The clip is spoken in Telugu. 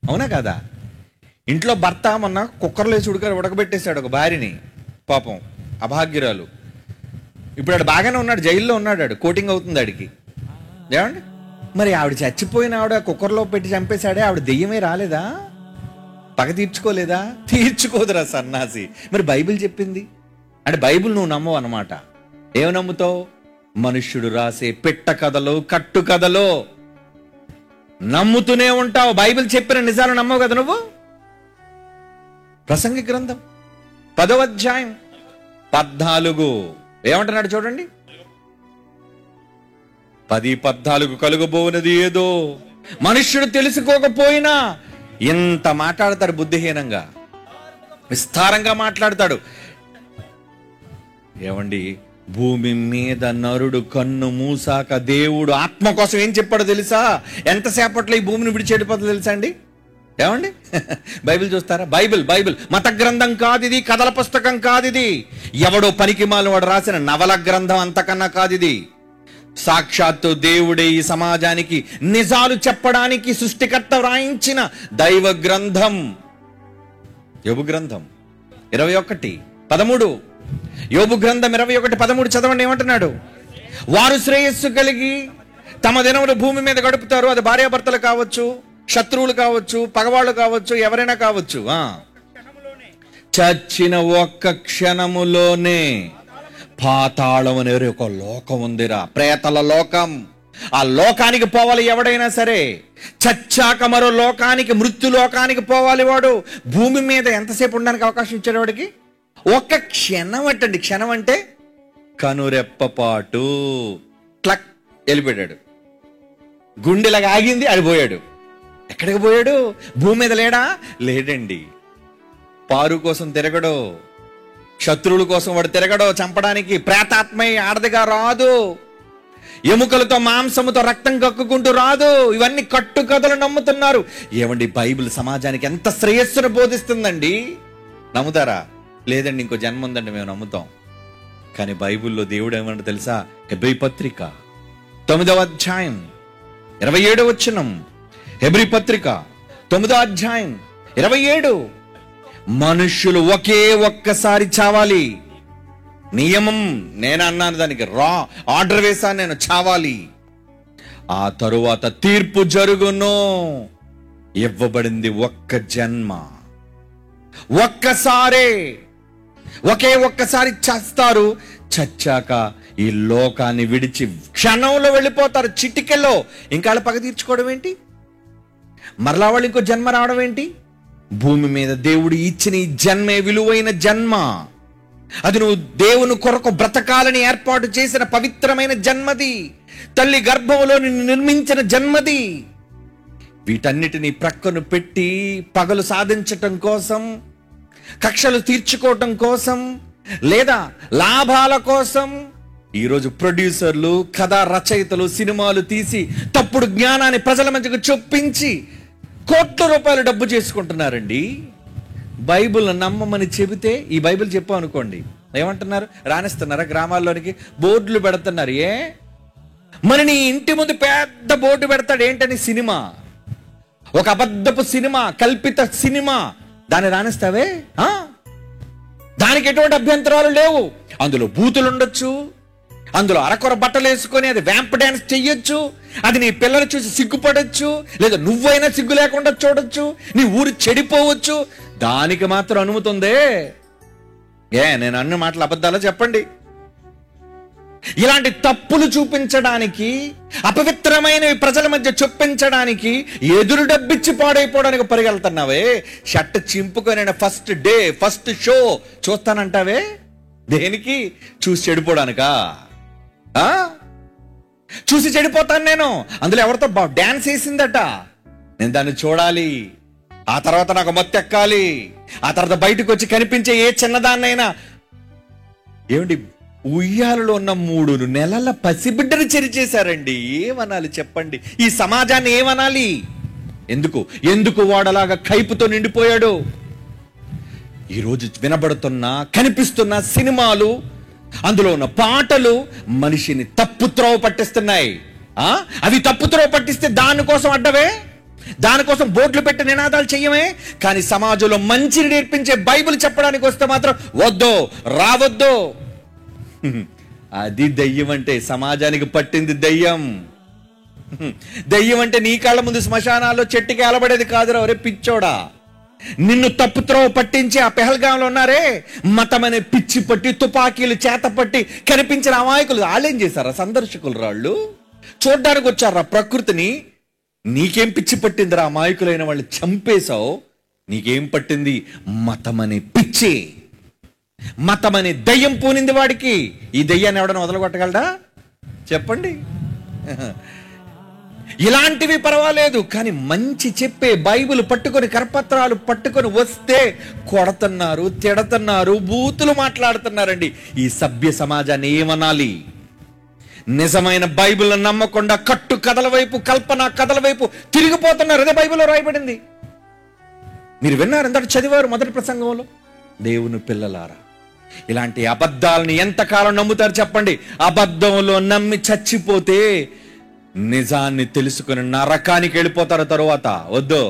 అవునా కదా? ఇంట్లో భర్త మొన్న కుక్కర్లో ఉడకబెట్టేశాడు ఒక భార్యని, పాపం అభాగ్యురాలు. ఇప్పుడు ఆడు బాగానే ఉన్నాడు, జైల్లో ఉన్నాడు, ఆడు కోటింగ్ అవుతుంది ఆడికి. ఏమండి మరి ఆవిడ చచ్చిపోయిన ఆవిడ కుక్కర్లో పెట్టి చంపేశాడే, ఆవిడ దెయ్యమే రాలేదా? పగ తీర్చుకోలేదా? తీర్చుకోదురా సన్నాసి. మరి బైబిల్ చెప్పింది అంటే బైబిల్ నువ్వు నమ్మవు అన్నమాట. ఏమి నమ్ముతావు? మనుష్యుడు రాసే పిట్ట కథలు, కట్టు కథలు నమ్ముతూనే ఉంటావు. బైబిల్ చెప్పిన నిజాలు నమ్మవు కదా నువ్వు. ప్రసంగి గ్రంథం 10వ అధ్యాయం 14 ఏమంటున్నాడు చూడండి. 10:14 కలుగబోనది ఏదో మనుష్యుడు తెలుసుకోకపోయినా ఎంత మాట్లాడతాడు, బుద్ధిహీనంగా విస్తారంగా మాట్లాడతాడు. ఏమండి, భూమి మీద నరుడు కన్ను మూసాక దేవుడు ఆత్మ కోసం ఏం చెప్పాడో తెలుసా? ఎంతసేపట్లో ఈ భూమిని విడిచెడిపోతుందో తెలుసా అండి? ఏమండి, బైబిల్ చూస్తారా? బైబిల్ మత గ్రంథం కాదు ఇది, కథల పుస్తకం కాదు ఇది, ఎవడో పనికిమాలిన వాడు రాసిన నవల గ్రంథం అంతకన్నా కాదు ఇది. సాక్షాత్తు దేవుడే ఈ సమాజానికి నిజాలు చెప్పడానికి సృష్టికర్త వ్రాయించిన దైవ గ్రంథం. యోబు గ్రంథం 21:13. యోబు గ్రంథం 21:13 చదవండి. ఏమంటున్నాడు? వారు శ్రేయస్సు కలిగి తమ దినములు భూమి మీద గడుపుతారు. అది భార్యాభర్తలు కావచ్చు, శత్రువులు కావచ్చు, పగవాళ్ళు కావచ్చు, ఎవరైనా కావచ్చు. చచ్చిన ఒక్క క్షణములోనే పాతాళం అనే ఒక లోకం ఉందిరా, ప్రేతల లోకం. ఆ లోకానికి పోవాలి ఎవడైనా సరే. చచ్చాక మరో లోకానికి, మృత్యు లోకానికి పోవాలి వాడు. భూమి మీద ఎంతసేపు ఉండడానికి అవకాశం ఇచ్చాడు వాడికి? ఒక్క క్షణం అంటండి. క్షణం అంటే కనురెప్పపాటు. క్లక్ వెళ్ళిపోయాడు. గుండెలాగా ఆగింది, ఆడిపోయాడు. ఎక్కడికి పోయాడు? భూమి మీద లేడా? లేడండి. పారు కోసం తిరగడు, శత్రువుల కోసం వాడు తిరగడో చంపడానికి. ప్రేతాత్మై ఆడదిగా రాదు, ఎముకలతో మాంసముతో రక్తం కక్కుకుంటూ రాదు. ఇవన్నీ కట్టుకథలు నమ్ముతున్నారు. ఏమండి, బైబిల్ సమాజానికి ఎంత శ్రేయస్సును బోధిస్తుందండి. నమ్ముతారా? లేదండి, ఇంకో జన్మ ఉందండి, మేము నమ్ముతాం. కానీ బైబిల్లో దేవుడు ఏమన్నా తెలుసా? హెబ్రీ పత్రిక 9వ అధ్యాయం 27 వచనం. హెబ్రీ పత్రిక 9వ అధ్యాయం 27. మనుష్యులు ఒకే ఒక్కసారి చావాలి. నియమం నేను అన్నాను, దానికి ఆర్డర్ వేశాను నేను, చావాలి. ఆ తరువాత తీర్పు జరుగును. ఇవ్వబడింది ఒక్క జన్మ, ఒక్కసారే, ఒకే ఒక్కసారి చస్తారు. చచ్చాక ఈ లోకాన్ని విడిచి క్షణంలో వెళ్ళిపోతారు, చిటికెలో. ఇంకా పగ తీర్చుకోవడం ఏంటి? మరలా వాళ్ళు ఇంకో జన్మ రావడం ఏంటి? భూమి మీద దేవుడు ఇచ్చిన ఈ జన్మే విలువైన జన్మ. అది నువ్వు దేవుని కొరకు బ్రతకాలని ఏర్పాటు చేసిన పవిత్రమైన జన్మది. తల్లి గర్భంలో నిన్ను నిర్మించిన జన్మది. వీటన్నిటినీ ప్రక్కను పెట్టి పగలు సాధించటం కోసం, కక్షలు తీర్చుకోవటం కోసం, లేదా లాభాల కోసం ఈరోజు ప్రొడ్యూసర్లు, కథా రచయితలు సినిమాలు తీసి తప్పుడు జ్ఞానాన్ని ప్రజల మధ్యకు చొప్పించి కోట్ల రూపాయలు డబ్బు చేసుకుంటున్నారండి. బైబిల్ నమ్మమని చెబితే, ఈ బైబిల్ చెప్పాం అనుకోండి, ఏమంటున్నారు? రానిస్తున్నారా? గ్రామాల్లోనికి బోర్డులు పెడుతున్నారు. మరి నీ ఇంటి ముందు పెద్ద బోర్డు పెడతాడు. ఏంటని? సినిమా, ఒక అబద్ధపు సినిమా, కల్పిత సినిమా. దాన్ని రానిస్తావే? దానికి ఎటువంటి అభ్యంతరాలు లేవు. అందులో బూతులు ఉండొచ్చు, అందులో అరకొర బట్టలు వేసుకొని అది వ్యాంప్ డాన్స్ చెయ్యొచ్చు. అది నీ పిల్లలు చూసి సిగ్గుపడొచ్చు, లేదా నువ్వైనా సిగ్గు లేకుండా చూడొచ్చు. నీ ఊరు చెడిపోవచ్చు. దానికి మాత్రం అనుమతి ఉందే? నేను అన్న మాటలు అబద్ధాలు చెప్పండి. ఇలాంటి తప్పులు చూపించడానికి, అపవిత్రమైనవి ప్రజల మధ్య చొప్పించడానికి, ఎదురు డబ్బిచ్చి పాడైపోవడానికి పరిగెళ్తున్నావే. షర్ట్ చింపుకొని ఫస్ట్ డే, ఫస్ట్ షో చూస్తానంటావే. దేనికి? చూసి చెడిపోవడానికా? చూసి చెడిపోతాను నేను. అందులో ఎవరితో డాన్స్ వేసిందట, నేను దాన్ని చూడాలి. ఆ తర్వాత నాకు మత్తెక్కాలి. ఆ తర్వాత బయటకు వచ్చి కనిపించే ఏ చిన్నదాన్నైనా, ఏమిటి, ఉయ్యాలలో ఉన్న 3 నెలల పసిబిడ్డను చెరిచేశారండి. ఏమనాలి చెప్పండి? ఈ సమాజాన్ని ఏమనాలి? ఎందుకు వాడలాగా కైపుతో నిండిపోయాడు? ఈరోజు వినబడుతున్న, కనిపిస్తున్న సినిమాలు, అందులో ఉన్న పాటలు మనిషిని తప్పుత్రోవ పట్టిస్తున్నాయి. అవి తప్పుత్రోవ పట్టిస్తే దానికోసం అడ్డవే. దానికోసం బోర్డులు పెట్టి నినాదాలు చెయ్యమే. కానీ సమాజంలో మంచిని నేర్పించే బైబిల్ చెప్పడానికి వస్తే మాత్రం వద్దు, రావద్దు. అది దెయ్యం అంటే. సమాజానికి పట్టింది దెయ్యం. దెయ్యం అంటే నీ కాళ్ళ ముందు శ్మశానాల్లో చెట్టుకి ఎలబడేది కాదురా ఒరే పిచ్చోడా. నిన్ను తప్పుత్రోవ పట్టించి ఆ పెహల్గాంలో ఉన్నారే, మతం అనే పిచ్చి పట్టి తుపాకీలు చేత పట్టి కనిపించిన అమాయకులు వాళ్ళేం చేశారా? సందర్శకులు రాళ్ళు చూడ్డానికి వచ్చారా ప్రకృతిని. నీకేం పిచ్చి పట్టిందిరా? అమాయకులైన వాళ్ళు చంపేశావు. నీకేం పట్టింది? మతం అనే పిచ్చి, మతం అనే దయ్యం పూనింది వాడికి. ఈ దయ్యాన్ని ఎవడన్నా వదలగొట్టగలడా చెప్పండి? ఇలాంటివి పర్వాలేదు, కానీ మంచి చెప్పే బైబిల్ పట్టుకొని కరపత్రాలు పట్టుకొని వస్తే కొడుతున్నారు, తిడుతున్నారు, బూతులు మాట్లాడుతున్నారండి. ఈ సభ్య సమాజాన్ని ఏమనాలి? నిజమైన బైబిల్ నమ్మకుండా కట్టు కథల వైపు, కల్పన కథల వైపు తిరిగిపోతున్నారు. అదే బైబిల్లో రాయబడింది. మీరు విన్నారు, ఎంతటి చదివారు మొదటి ప్రసంగంలో. దేవుని పిల్లలారా, ఇలాంటి అబద్ధాలని ఎంతకాలం నమ్ముతారు చెప్పండి? అబద్ధంలో నమ్మి చచ్చిపోతే నిజాన్ని తెలుసుకుని నరకానికి వెళ్ళిపోతారు తరువాత. వద్దు.